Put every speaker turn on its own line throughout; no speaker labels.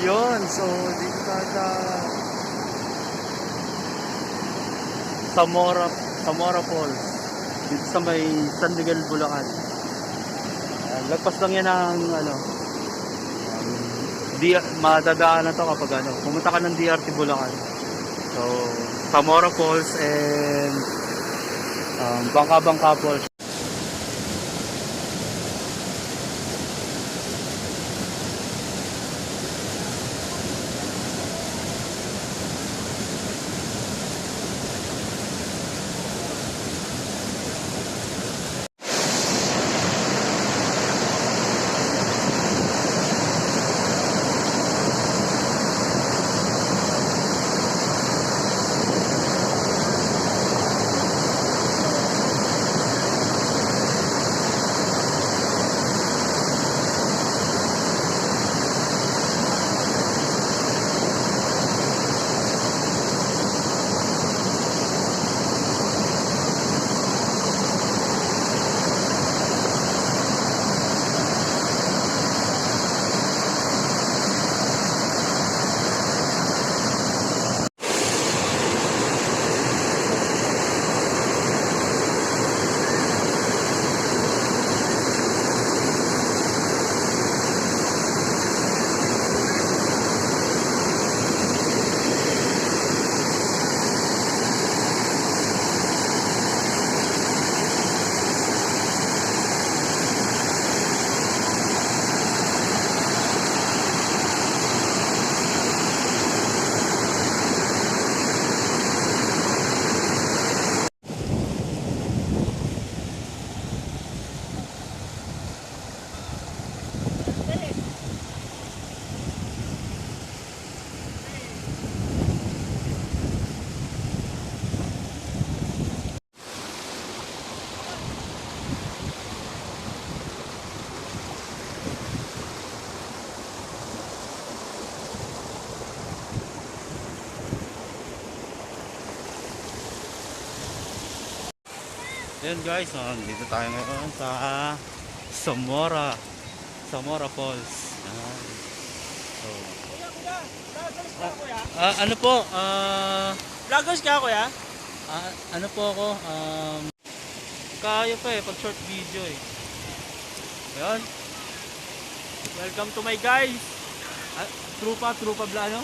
Yun, so dito tayo sa Zamora, Zamora Falls. Dito sa may San Miguel, Bulacan. Lagpas lang yan ng madadaan na to kapag pumunta ka ng DRT Bulacan. So, Zamora Falls and Bangka Falls. Ayan guys, dito tayo ngayon sa Zamora Falls. So, ano po?
Vloggers ka kuya?
Ano po ako? Kaya pa pag short video Ayan.
Welcome to my guys.
Trupa vlog ano?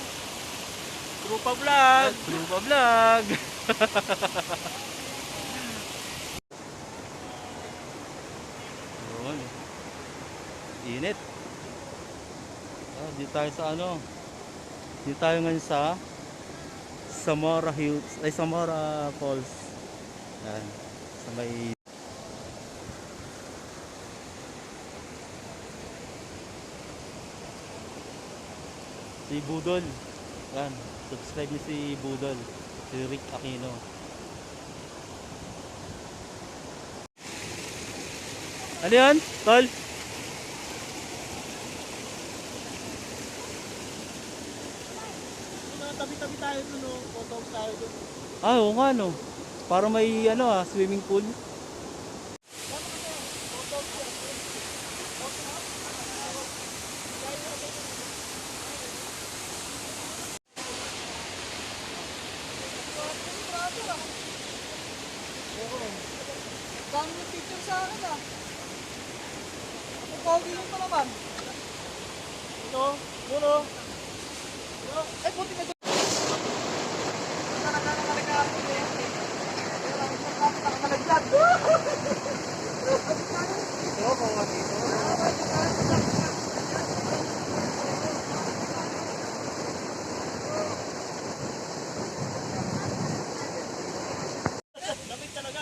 Trupa vlog.
Trupa vlog. Init. Dito tayo sa dito tayo ngayon sa Zamora Falls. Yan. Sa may si Budol. Yan. Subscribe niyo si Budol. Si Rick Aquino. Ano yan? Tol?
Tabi-tabi tayo dun, photos tayo dun.
Oo nga para may swimming pool.
Dami yung picture sa akin Ang pogi yung pa naman. Ito, puro. Ay, puti na doon. Nakamalaglag. Ito, mga dito. Lamig talaga,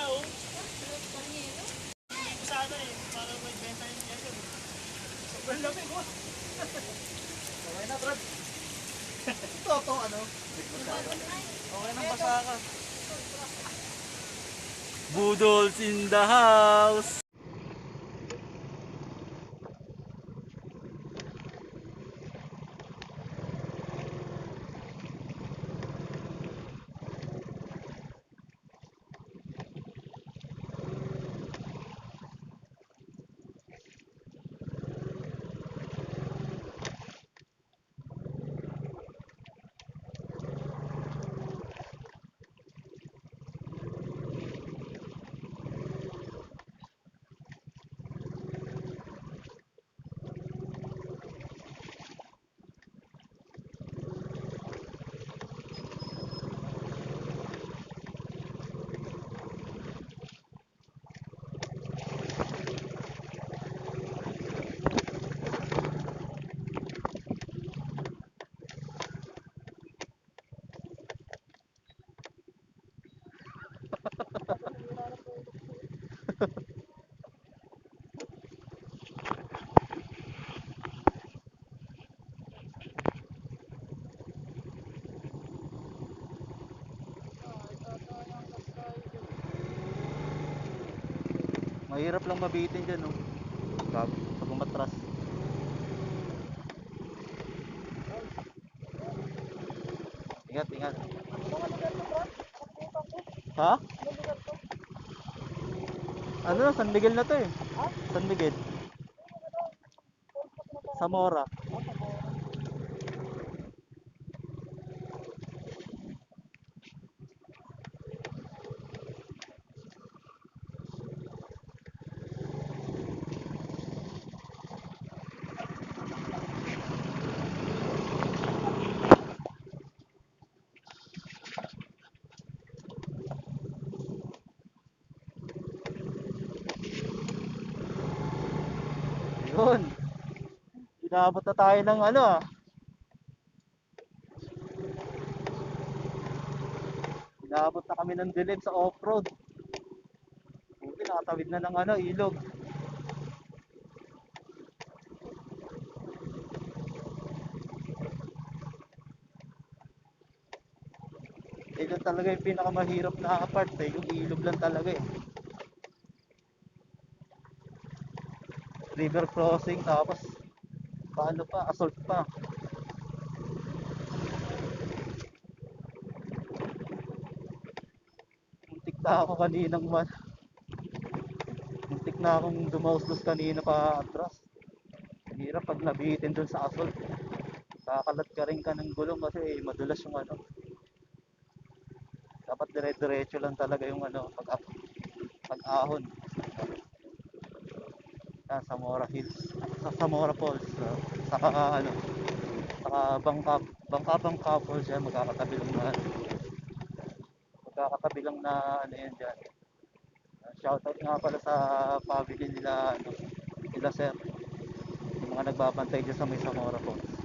Sana para may benta yung yan. Sobrang lamig, Okay na, Brad. Ito, Okay nang basa ka.
Budol's in the house. Mahirap lang mabitin dyan, no? Pag umatras. Ingat, ingat. Ha? Ano na, San Miguel na to eh. San Miguel. Zamora. Yun. Inabot na tayo ng ano ah. Inabot na kami ng dilim sa offroad. Buti nakatawid na ng ano, ilog. Yun talaga yung pinakamahirap na part eh. Yung ilog lang talaga eh. River crossing tapos paano pa, assault pa. Muntik na ako kaninang muntik na akong dumauslos kanina pa atras. Hirap pag nabitin dun sa assault. Kakalat ka rin ka ng gulong kasi madulas yung ano. Dapat dire-diretso lang talaga yung ano, pag-ahon. Zamora Hills, sa Zamora Falls. Saka ano, saka Bangka Falls yan, magkakatabi lang na ano yan dyan. Shoutout nga pala sa family nila, ano, nila sir, yung mga nagbabantay dyan sa may Zamora Falls.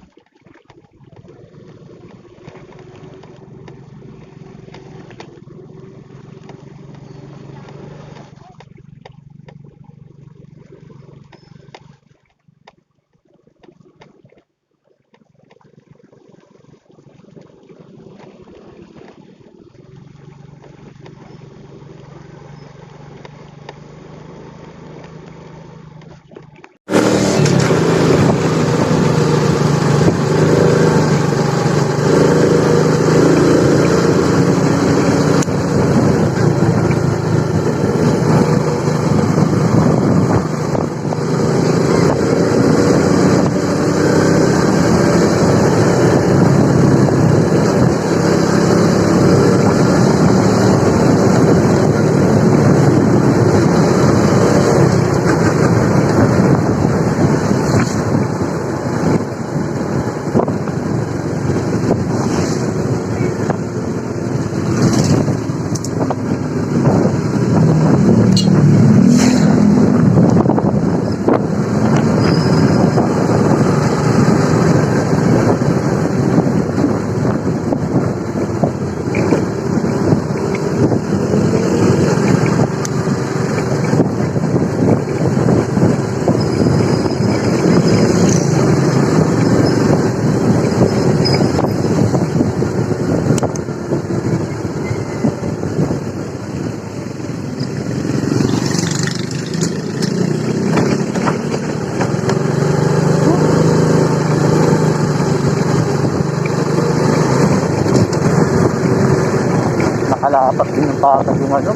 Nakalapat din ng patag yung ano.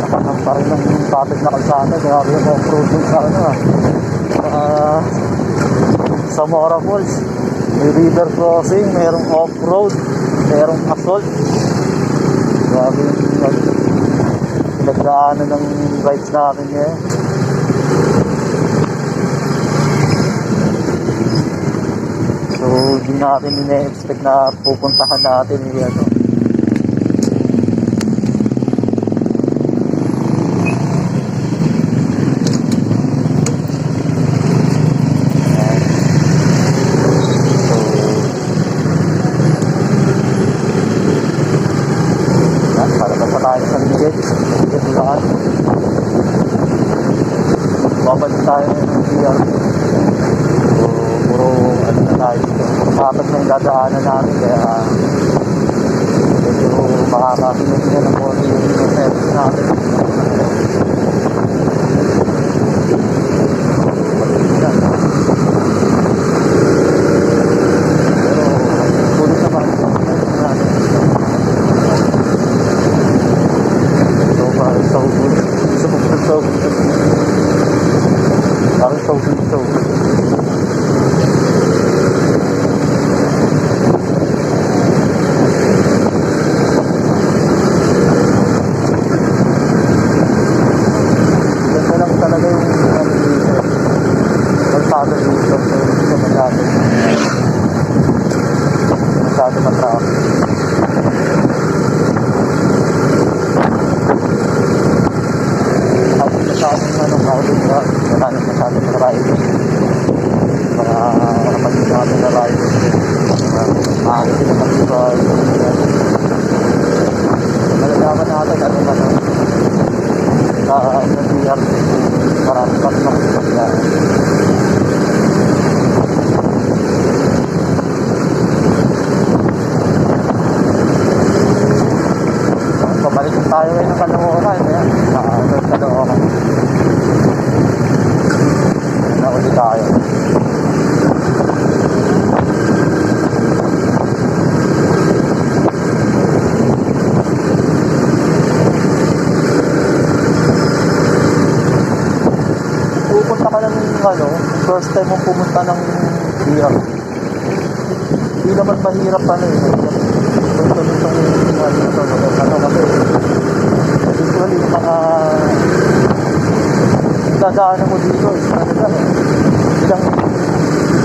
Nakakampa rin ng patag na kalsada. Grabe yung off-road sa ano Zamora Falls. May river crossing, mayroong off-road, mayroong assault. Grabe yung pinagdaanan ng rides namin ngayon. So, hindi natin ina-expect na pupuntahan natin yung ano. babalik tayo ng DRT. So, puro ano na tayo dito. Kapag nang dadaanan namin, kaya medyo makakasunod na ng konti yung service natin. Tayo ay ng Kalawakan, Kalawakan. Nauli tayo. Pupunta ka ng first time mo pumunta ng DRT. Hindi naman mahirap kasi usually yung mga dadaanan mo dito is ilang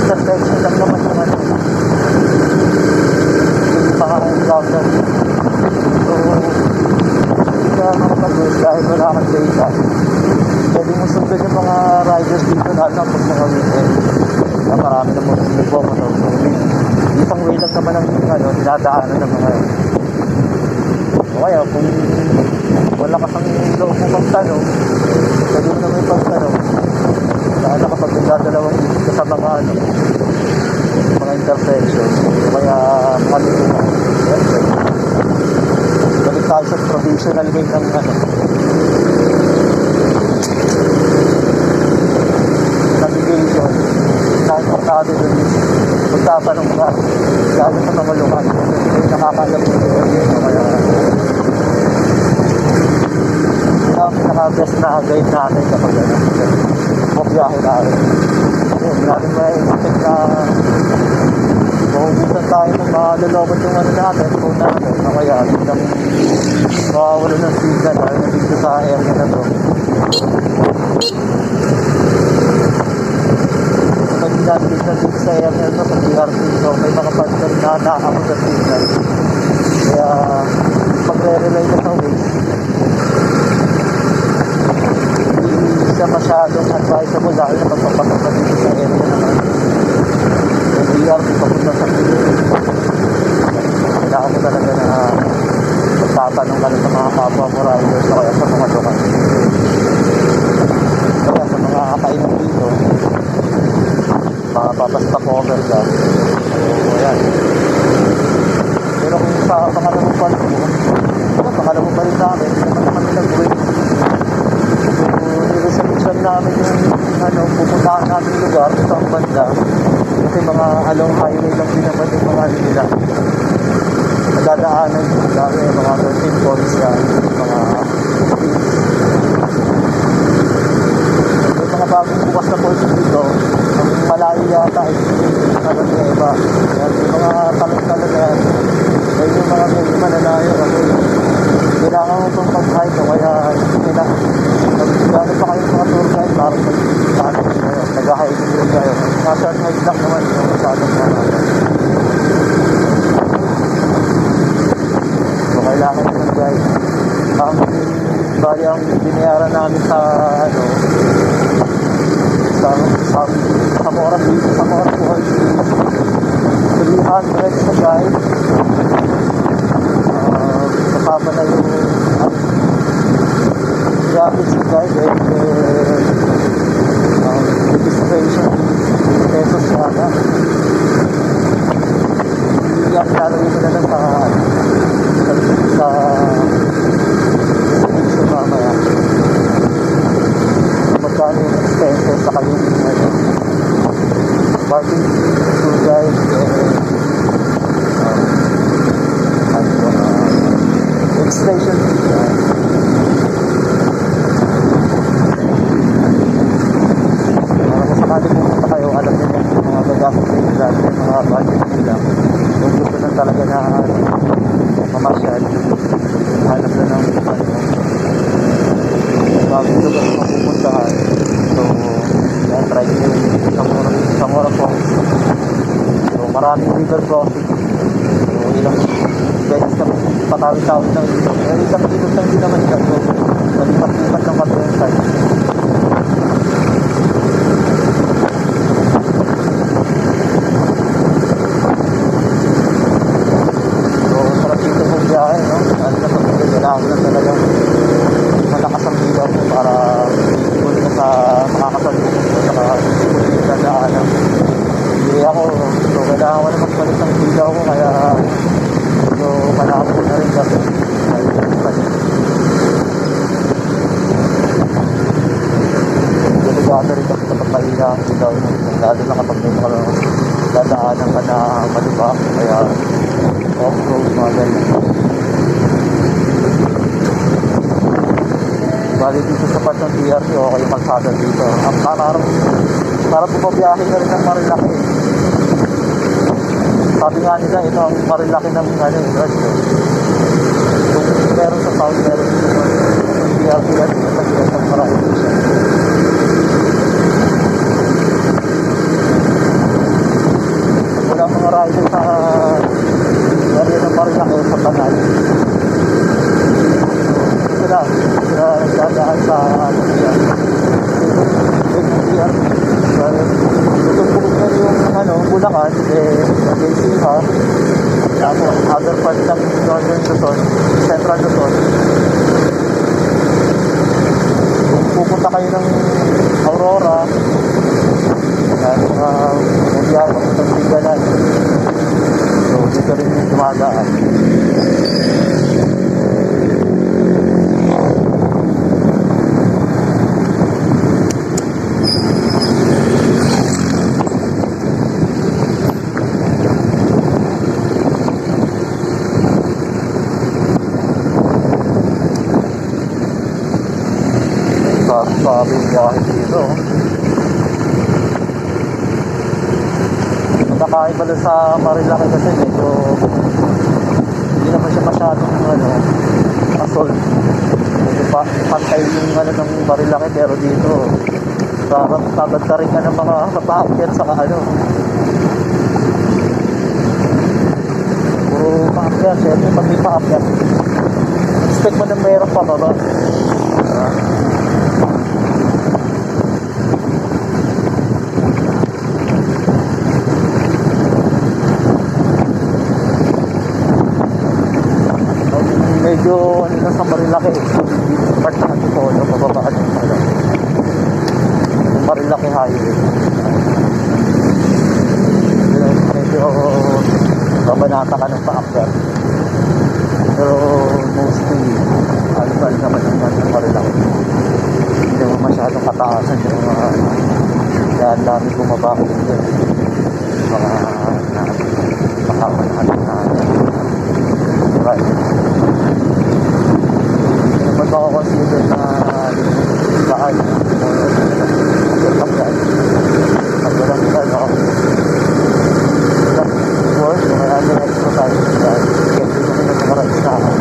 intersection lang naman yung yung panganganggagan. So hindi ka makapag-work dahil wala kang data. Pwede mo sundan yung mga riders dito na pag mga weekend na marami na mo nagpo-motor. So isang way lang naman ang dinadaanan ng mga kaya kung wala ka pang loob mo magtanong, pwede mo naman pagtanong lalo kapag nagdadalawang isip ka sa mga mga intersection, kaya mga lingkungan. Balik tayo sa provisional way ng navigation. Kahit matado dun magtatanong ka lalo sa mga lukan, hindi nakakalam mo kaya pinaka-best na guide natin kapag magbiyahe natin. Hindi natin ma-expect na mahubusan tayo ng malulobot yung natin, phone natin. Kaya biglang mawawala ng signal dahil nandito sa area na to. Pag nandito na dito sa area na to, sa DRT, so may mga pansin na nakakapag sa signal. Kaya pagre-relay ka sa Waze, hindi masyadong advisable dahil na magpapasok ka dito sa area naman yung DRT papunta sa kailangan mo talaga na magtatanong ka sa mga kapwa mo riders o kaya sa mga lukan kaya sa mga kainan dito mga papasta cover ka so ayan pero kung sa pangalawang palit mo pangalawang palit namin hindi naman naman nag-wait i-research namin yung pupuntahan namin lugar sa banda kasi mga along highway lang din naman yung mga nila nagdadaanan yung dami mga 13 points yan mga may mga bagong bukas na points dito ang malayo yata ay niya iba yan, yung mga talong-talong yan ay yung mga medyo malalayo kasi kailangan mo itong pag-hike o kaya gano'n pa kayo mga tour guide para nag-hiking rin kayo nasa hike lang naman yung masyadong so kailangan nyo ng guide bali ang binayaran namin sa Zamora dito Zamora po ay 300 sa guide kasama na yung graphics guide center sa yung parking tour guide station. Kung sakali pumunta kayo, alam nyo yung mga gagastos nila, yung mga budget nila. Kung gusto na talaga na mamasyal, hanap na ng bagong lugar na mapupuntahan. So, yan, try nyo yung Zamora po. So, maraming river crossing. So, ilang beses na patawid-tawid ng ilog. Isang ilog lang din naman yan. So, malipat-lipat ng kabilang side. So, sarap dito kong biyahe, no? Ano na pag kailangan na talagang malakas ang ilaw mo para ikot ka sa makakasalubong mo saka ikot ka daanan. Hindi ako, so kailangan ko na magpalit ng ilaw ko kaya so malabo na rin kasi delikado rin kasi kapag mahina ang ilaw mo, lalo na kapag may mga dadaanan ka na malubak kaya off-road mga ganyan. Bali dito sa part ng DRT o kayo kalsada dito. Ang para pumabiyahe na rin ng Marilaki. Sabi nga nila ito ang Marilaki ng Road. Kung meron sa south, meron dito sa DRT yan, sa DRT ang marami siya. Wala mga rider sa area ng Marilaki sa Tanan. Sila nagdadaan sa tutong Bulacan, Nagaysiha, tapos other parts ng Northern Luzon, Central Luzon. Kung pupunta kayo ng Aurora, nagyari papuntang Bigalan. So, dito rin yung dumadaan. Sabi biyahe dito. Nakakaiba lang sa Marilaki kasi medyo hindi naman siya masyadong assault. Medyo pantay yung ng Marilaki pero dito babad ka rin ka ng mga kapaakyat sa puro paakyat. Siyempre pag may paakyat expect mo na mayroon pa ba? Medyo na sa Marilaki part na ito mababaan yung Marilaki highway medyo babanata ka ng paakyat pero mostly alpal naman yung Marilaki hindi naman masyadong kataasan yung kaya ang dami bumaba ko dyan mga makakanahan na right. Consider na daan at walang work o kaya may exercise dahil hindi kami na makaraisahan.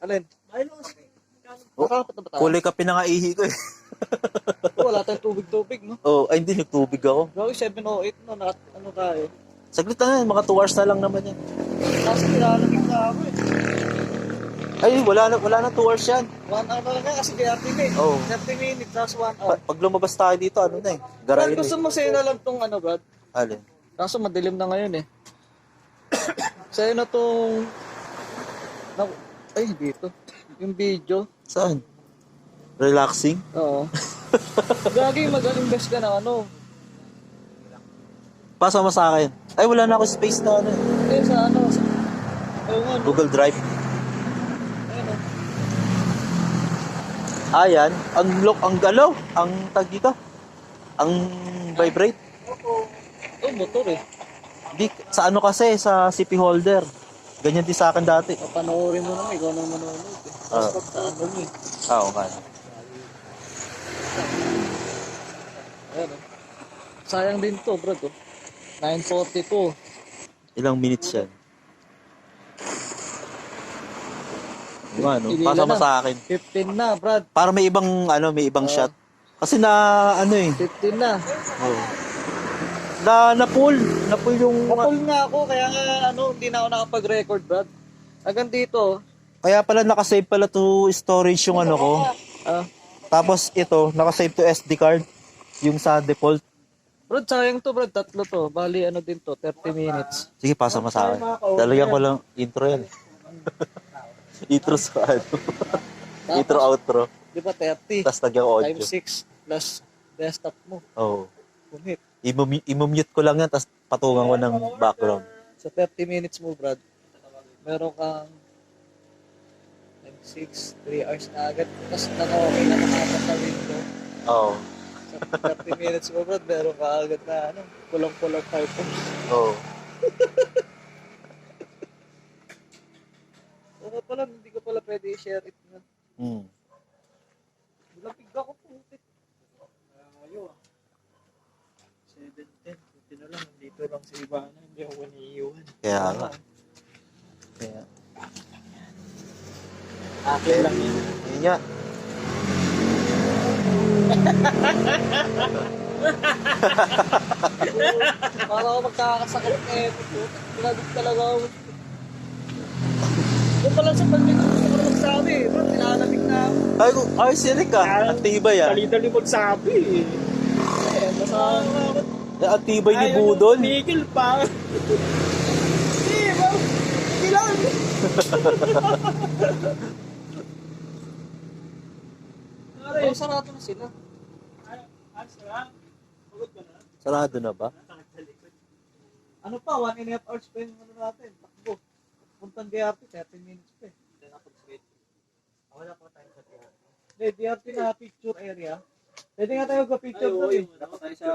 Alin? Ayun lang.
Oh,
Nakakapat na ba tayo?
kulay kape na nga ihi ko eh.
Wala tayong tubig-tubig, no?
Oh, ay hindi nagtubig ako.
Gawin 7:08 no, ano tayo?
Saglit na yan, mga 2 hours na lang naman yan.
Tapos nilalamig na ako eh.
Ay, wala na 2 hours yan.
1 hour na lang yan kasi DRT na eh.
Oo.
30 minutes, tapos 1 hour.
Pag lumabas tayo dito, ano na eh.
Brad,
Garayin
gusto
eh.
mo sa'yo na lang tong ano, Brad?
Alin?
Kaso madilim na ngayon eh. Sa'yo na tong... Ay, dito. Yung video.
Saan? Relaxing?
Oo. Gagi, mag-invest ka na ano.
Pasa mo sa akin. Ay, wala na ako space na ano eh.
Eh, sa ano. Ayun nga, no?
Google Drive.
Ayun o.
Ayan. Ang lock, ang galaw. Ang tag dito. Ang vibrate.
Ito, motor eh.
Di, sa ano kasi, sa CP holder. Ganyan din sa akin dati.
Papanoorin mo naman, ikaw nang manonood eh.
Ah.
Tapos sa ano mo eh.
Oo, nga.
Ayan o. Sayang din to, Brad oh. 9:42.
Ilang minutes yan? Yung ano,
Pili
pasa mo
na.
sa akin.
15 na, Brad.
Para may ibang, ano, may ibang shot. Kasi na, ano eh.
15 na.
Oh. Na-pull yung...
Kapul nga ako, kaya nga ano, hindi na ako nakapag-record, Brad. Hanggang dito.
Kaya pala nakasave pala to storage yung ano ko.
Ah.
Tapos ito, nakasave to SD card. Yung sa default.
Brad, sayang to, Brad. Tatlo to. Bali, ano din to, 30 minutes.
Sige, pasa mo sa akin. Lalagyan ko lang intro yan. Intro sa ano. Intro, outro.
Di ba, 30?
Tapos lagyan ko audio.
Times 6 plus desktop mo.
Oo.
Kumit.
I-mute ko lang yan, tapos patungan ko ng background.
Sa 30 minutes mo, Brad, meron kang times 6, 3 hours na agad. Tapos naka-okay na nakapat na window.
Oo.
Sa 30 minutes mo, Brad, meron ka agad na ano, kulang-kulang 5 hours.
Oo.
Oo pala, hindi ko pala pwede i-share it na.
Hmm.
Lapig ako putik. Ayaw ah. 7:10. Buti na lang, dito lang sa iba na. Hindi ako iniiwan.
Kaya nga. Kaya.
Akin lang yun.
Yun nga.
Para ako magkakasakit eh. Pinagod talaga ako. Kung pala sa pagkita gusto ko na magsabi. Ba't nilalamig na ako?
Ay, sirik ka. Ang tibay ah.
Dali-dali magsabi eh. Basta
Ang tibay ni Budol.
tumigil pa. Hindi, ba? Hindi lang. Oh, sarado na sila.
Sarado na ba?
Ano pa, 1.5 hours pa yung ano natin. Takbo. Puntang DRT, 30 minutes pa eh. Wala pa tayo sa DRT. Hindi, DRT na picture area. Pwede nga tayo mag-picture doon eh. Dapat tayo sa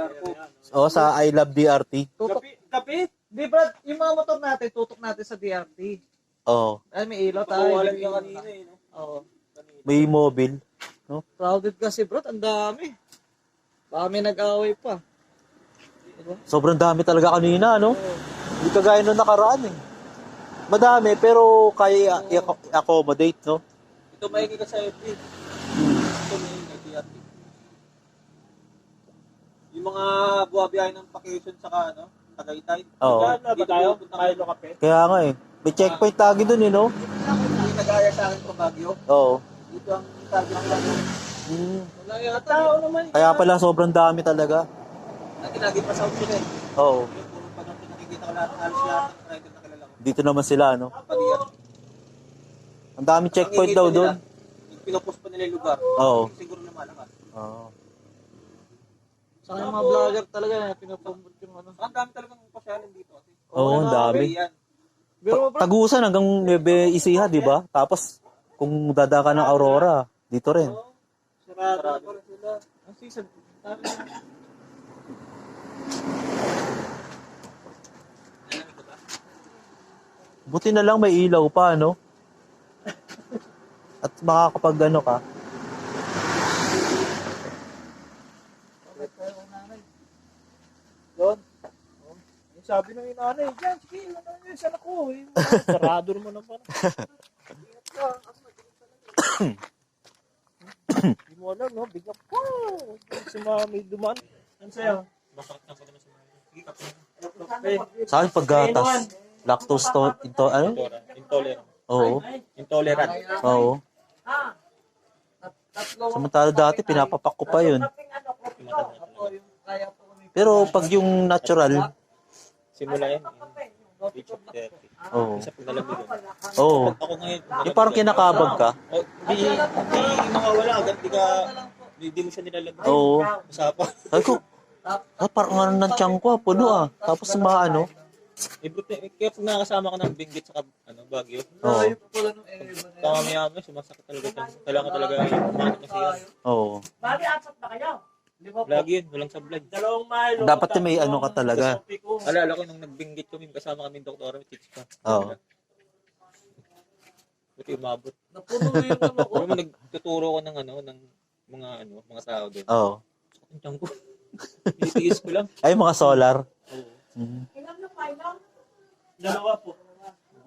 Oo, sa I Love DRT.
tutok. Kapi? Di Brad, yung mga motor natin, tutok natin sa DRT.
Oo.
Ay, may ilaw tayo. Pawalan ka kanina eh. No? Oo.
May mobile. No?
Crowded kasi Brad, ang dami. Baka may nag-away pa. Diba?
Sobrang dami talaga kanina, no? Hindi kagaya nung nakaraan eh. Madami, pero kaya i-accommodate, no?
Ito maigi ka sa FB. Ito maigi ka DRT. Yung mga buwabiyahe ng vacation saka ano, Tagaytay.
Oo.
Ba tayo? Tayo Locape.
Kaya nga eh. May checkpoint lagi dun eh, no?
Hindi nag-aya sa akin sa Baguio.
Oo.
Dito ang target ng lang.
Hmm.
Wala yung tao naman.
Kaya pala sobrang dami talaga.
Lagi pa sa sila eh.
Oo.
Yung puro pag nakikita ko lahat, halos lahat ng rider na kilala ko.
Dito naman sila, no?
Padiyan.
Ang dami checkpoint daw doon.
Pinopost pa nila yung lugar.
Oo.
Siguro na malakas.
Oo.
Saka yung mga vlogger talaga, pinapromote yung ano. Ang dami talagang pasyalan dito.
Oo, ang dami. Tagusan hanggang Nueve Ecija, di ba? Tapos, kung dada ka ng Aurora, dito rin.
Sarado pa rin sila. Ang season,
Buti na lang may ilaw pa, no? At makakapag ano ka.
Doon. Yung sabi ng inanay, dyan, sige, ano yun, sana ko. Sarado naman ang parang. Ingat ka, Hindi mo alam, no? Bigla, wow! Si mami dumaan. Ano sa'yo? Masakit na pag na sa mami. Sige, kape.
Sa akin paggatas. Lactose ano?
Intolerant.
Oo.
Intolerant.
Oo. Samantala dati pinapapak ko pa yun. Pero pag yung natural,
Simula yan. Age of 30.
oo.
Isa pag nalamig yun.
Oo.
Ako ngayon.
Yung parang kinakabag ka.
Di makawala. Agad di mo siya nilalagay.
Oo.
Masapa.
Sabi ko, parang ano ng tiyan ko, puno ah. Tapos ano.
Kaya pag nakakasama ka ng binggit sa Baguio,
Oo.
tama may sumasakit talaga siya. Kailangan talaga umanap na siya.
Oo.
Bali, apat na kayo.
Lagi yun, walang sablay.
Dapat may ano ka talaga.
Alala ko nung nagbinggit kami, kasama kami ng doktora, may tips pa.
Oo.
Buti umabot.
Napuno yung ano ko.
Pero nagtuturo ko ng mga tao doon.
Oo.
Sakit ang tiyan ko. Tinitiis ko lang.
Ay, mga solar.
Oo.
Mhm.
Ilan na kayo?
Dalawa po.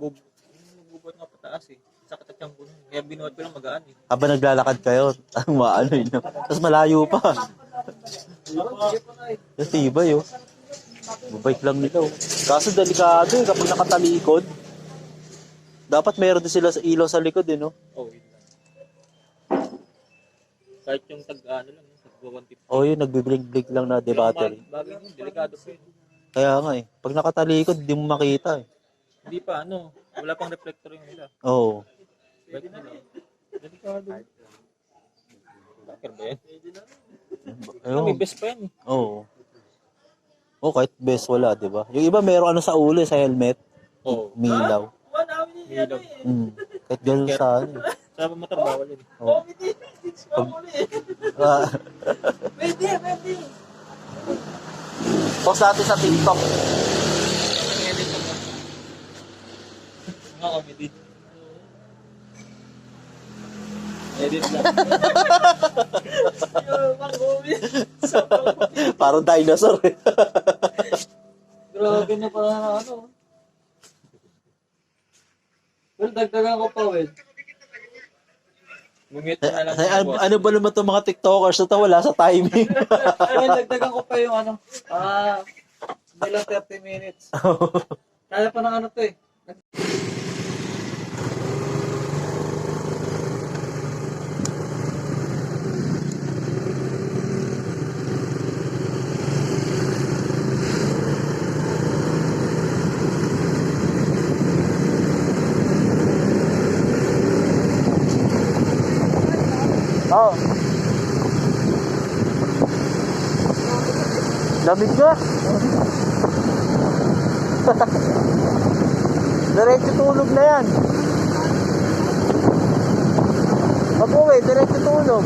Nagbubot nga pataas eh. Sakit ang tiyan ko. Kaya binuhat ko lang magaan eh.
Habang naglalakad kayo, ang maano yun. Tapos malayo pa. Tibay oh. Bubike lang nila oh. Kaso delikado eh, kapag nakatalikod. Dapat meron din sila sa ilaw sa likod eh, no?
Oo, yun lang. Kahit yung tag-ano lang, tag-150.
Oo, yun, nagbiblink-blink lang na de battery.
Bagay yun, delikado pa yun.
Kaya nga eh, pag nakatalikod, di mo makita eh.
Hindi pa, wala pang reflector yung nila.
Oo.
Bakit nila? Delikado. Bakit ba yan? May best pa yan eh.
Oo. Oo, kahit best wala, di ba? Yung iba meron sa ulo, sa helmet.
Oo.
Milaw.
Milaw.
Kahit ganun sa ano eh.
Sa motor bawal yun.
Oo.
Pwede.
Post natin sa TikTok.
Mga comedy. Edit lang.
Parang dinosaur eh.
Grabe na pala na ano. Well, dagdagan ko pa, Well.
Mumute na lang.
Ano ba naman itong mga TikTokers na to? Wala sa timing.
Well, dagdagan ko pa yung hindi lang 30 minutes. Kaya pa ng to eh.
Oo. Lamig ka? Diretso tulog na yan. Pag-uwi, diretso tulog.